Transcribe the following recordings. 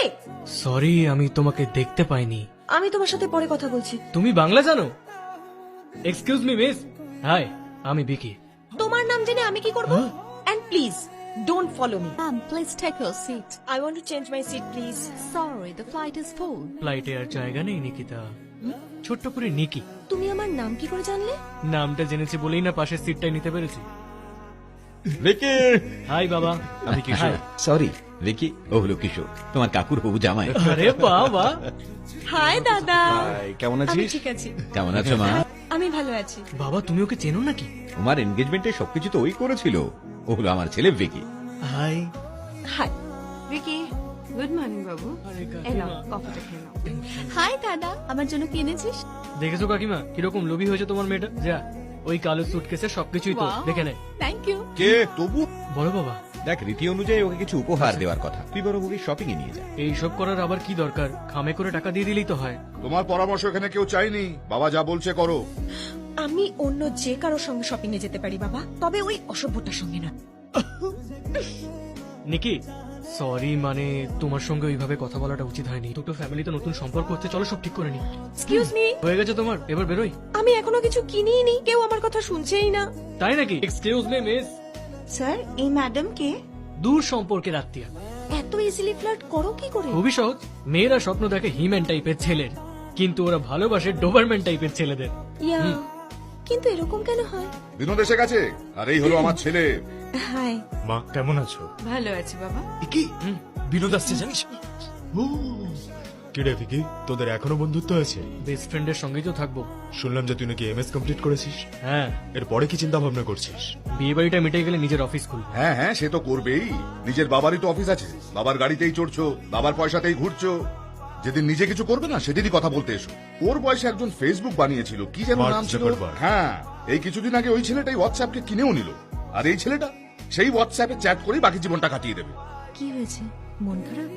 এই সরি, আমি তোমাকে দেখতে পাইনি। আমি তোমার সাথে পরে কথা বলছি। তুমি বাংলা জানো? Excuse me miss. হাই, আমি বিকি। তোমার নাম জেনে আমি কি করব? And please don't follow me. Ma'am, please take your seat. I want to change my seat please. Sorry, the flight is full. ফ্লাইটে আর জায়গা নেই নিকিতা। ছোট্ট করে নিকি। তুমি আমার নাম কি করে জানলে? নামটা জেনেছি বলেই না পাশের সিটটাই নিতে পেরেছি। ভিকি, হাই বাবা। আমি কিশোর। সরি ভিকি, ও হলো কিশোর, তোমার কাকুর হবু জামাই। আরে বাবা। হাই দাদা। হাই, কেমন আমি আছিস? ঠিক আছি। কেমন আছো মা? আমি ভালো আছি। বাবা, তুমি ওকে চেনো নাকি? তোমার এনগেজমেন্টে সবকিছু তো ওই করেছিল। ও হলো আমার ছেলে Vicky. Hi. Hi. Vicky, good morning বাবু। আরে এলাও কাকিমা। কফিটা খেয়ে নাও। হাই দাদা, আমার জন্য কি এনেছিস? দেখেছো কাকিমা কিরকম লোভী হয়েছে তোমার মেয়েটা? যা, ওই কালো সুটকেসে সবকিছুই তো Wow. দেখে নে। Thank you. কে তবু? বড় বাবা, দেখ, রীতি অনুযায়ী ওকে কিছু উপহার দেওয়ার কথা। তুই বড় মুভি শপিং এ নিয়ে যা। এইসব করার আবার কি দরকার? খামে করে টাকা দিয়ে দিলেই তো হয়। তোমার পরামর্শ এখানে কেউ চাইনি, বাবা যা বলছে করো। আমি অন্য যে কারোর সঙ্গে শপিং এ যেতে পারি বাবা, তবে ওই অসভ্যটার সঙ্গে না। নিকি, সরি, মানে তোমার সঙ্গে ওইভাবে কথা বলাটা উচিত হয়নি। দুটো ফ্যামিলি তো নতুন সম্পর্ক হচ্ছে, চলো সব ঠিক করে নি। এক্সকিউজ মি, হয়ে গেছে তোমার, এবার বেরোই। আমি এখনো কিছু কিনিই নি, কেউ আমার কথা শুনছেই না। তাই নাকি? Excuse me miss. স্যার, এই ম্যাডাম কে? দূর সম্পর্কের আত্মীয়। এত ইজিলি ফ্লার্ট করো কি করে? খুবই সহজ। মেয়েরা স্বপ্ন দেখে হিম্যান টাইপের ছেলের, কিন্তু ওরা ভালোবাসে ডোবারম্যান টাইপের ছেলেদের। ইয়া, কিন্তু এরকম কেন হয়? বিনোদ এসে গেছে, আর এই হলো আমার ছেলে। হাই। মা কেমন আছো? ভালো আছে বাবা। কি বিনোদ আসছে জানিস? কিরে ভিকি, তোদের এখনো বন্ধুত্ব আছে? বেস্ট ফ্রেন্ডের সঙ্গেই তো থাকবো। শুনলাম যে তুই নাকি এমএস কমপ্লিট করেছিস। হ্যাঁ, এরপরে কি চিন্তা ভাবনা করছিস? বিয়ে বাড়িটা মিটে গেলে নিজের অফিস খুলবো। হ্যাঁ হ্যাঁ, সে তো করবেই। নিজের বাবারই তো অফিস আছে, বাবার গাড়িতেই চড়ছো, বাবার পয়সাতেই ঘুরছো। যেদিন নিজে কিছু করবে না সেদিনই কথা বলতে এসো। ওর বয়সে একজন ফেসবুক বানিয়েছিল, কি যেন মার্ক নাম ছিল। জাকারবার্গ। হ্যাঁ, এই কিছুদিন আগে ওই ছেলেটাই হোয়াটসঅ্যাপকে কিনেও নিল, আর এই ছেলেটা সেই হোয়াটসঅ্যাপে চ্যাট করেই বাকি জীবনটা কাটিয়ে দেবে। কি হয়েছে? মন খারাপ?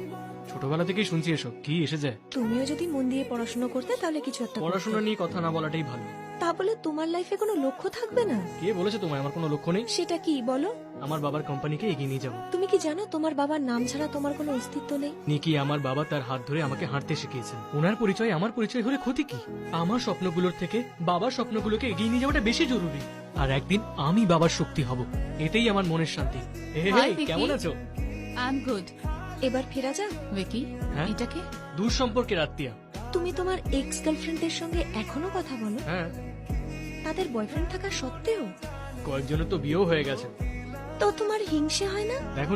ছোটবেলা থেকেই শুনছি এসব, কি এসে যায়। তুমিও যদি মন দিয়ে পড়াশোনা করতে তাহলে কিছু একটা করতে। পড়াশোনা নিয়ে কথা না বলাটাই ভালো। তা বলে তোমার লাইফে কোনো লক্ষ্য থাকবে না? কে বলেছে তোমায় আমার কোনো লক্ষ্য নেই? সেটা কি বলো? আমার বাবার কোম্পানিকে এগিয়ে নিয়ে যাবো। তুমি কি জানো তোমার বাবার নাম ছাড়া তোমার কোনো অস্তিত্ব নেই? নিকি, আমার বাবা তার হাত ধরে আমাকে হাঁটতে শিখিয়েছেন। ওনার পরিচয় আমার পরিচয় হলে ক্ষতি কি? আমার স্বপ্নগুলোর থেকে বাবার স্বপ্নগুলোকে এগিয়ে নিয়ে যাওয়াটা বেশি জরুরি। আর একদিন আমি বাবার শক্তি হব, এতেই আমার মনের শান্তি। হে, Hi, Vicky. কেমন আছো? I am good. এবার ফেরা যাক। ভিকি, হ্যাঁ? এটাকে? দূর সম্পর্কের আত্মীয়। তুমি তোমার এক্স গার্লফ্রেন্ডের সঙ্গে এখনো কথা বলো? হ্যাঁ, তাদের বয়ফ্রেন্ড থাকা সত্ত্বেও? কয়েকজনের তো বিয়েও হয়ে গেছে। তো তোমার হিংসে হয় না? দেখো